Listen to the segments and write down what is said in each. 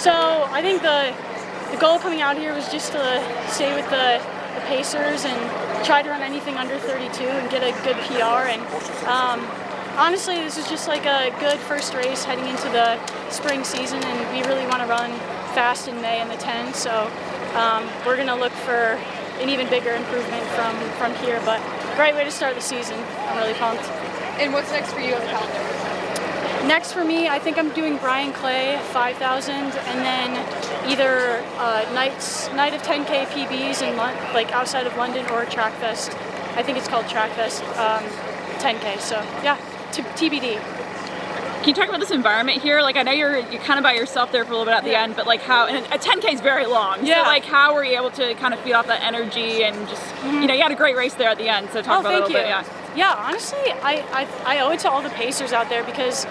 So I think the goal coming out here was just to stay with the pacers and try to run anything under 32 and get a good PR. And honestly, this is just like a good first race heading into the spring season, and we really want to run fast in May in the 10. So we're going to look for an even bigger improvement from here. But great way to start the season. I'm really pumped. And what's next for you on the calendar? Next for me, I think I'm doing Brian Clay 5,000, and then either night of 10K PBs in like outside of London, or TrackFest. I think it's called TrackFest 10K. So yeah, TBD. Can you talk about this environment here? Like, I know you're kind of by yourself there for a little bit at the end, but like how, and a 10K is very long. Yeah. So like, how were you able to kind of feed off that energy and just, you know, you had a great race there at the end. So talk about it a little bit. Yeah. Yeah, honestly, I owe it to all the pacers out there, because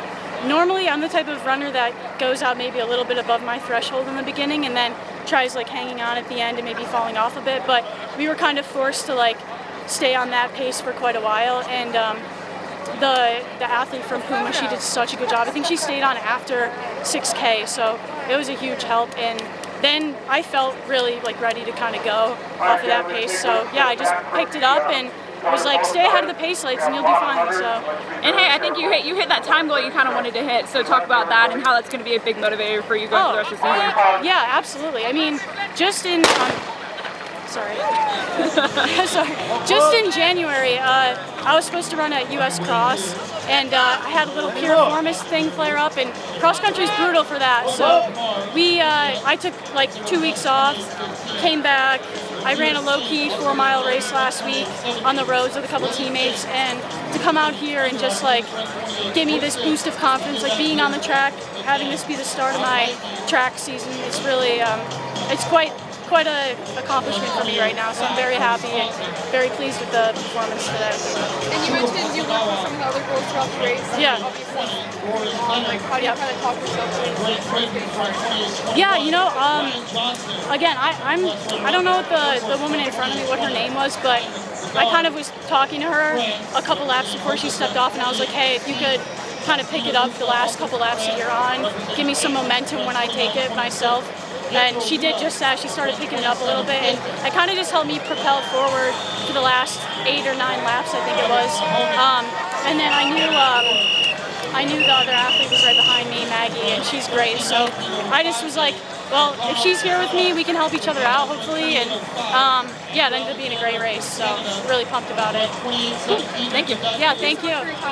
normally I'm the type of runner that goes out maybe a little bit above my threshold in the beginning and then tries like hanging on at the end and maybe falling off a bit. But we were kind of forced to like stay on that pace for quite a while, and the athlete from Puma, she did such a good job. I think she stayed on after 6K, so it was a huge help. And then I felt really like ready to kind of go off of that pace. So yeah, I just picked it up and was like, stay ahead of the pace lights and you'll do fine. So, and hey, I think you hit that time goal you kind of wanted to hit. So talk about that and how that's going to be a big motivator for you going through the rest of the season. Yeah, absolutely. I mean, just in sorry, just in January, I was supposed to run a U.S. Cross, and I had a little piriformis thing flare up, and cross country is brutal for that. So I took like 2 weeks off, came back. I ran a low-key 4-mile race last week on the roads with a couple teammates, and to come out here and just like give me this boost of confidence, like being on the track, having this be the start of my track season, it's really, it's quite an accomplishment for me right now. So I'm very happy and very pleased with the performance today. And you mentioned you looked for some of the other goals throughout the race. Yeah. Like, how do you kind of talk yourself through? Yeah, you know, again, I don't know what the woman in front of me, what her name was, but I kind of was talking to her a couple laps before she stepped off, and I was like, hey, if you could kind of pick it up the last couple laps that you're on, give me some momentum when I take it myself. And she did just that. She started picking it up a little bit, and it kind of just helped me propel forward for the last 8 or 9 laps, I think it was. And then I knew the other athlete was right behind me, Maggie, and she's great. So I just was like, well, if she's here with me, we can help each other out, hopefully. And yeah, it ended up being a great race. So really pumped about it. Thank you. Yeah, thank you.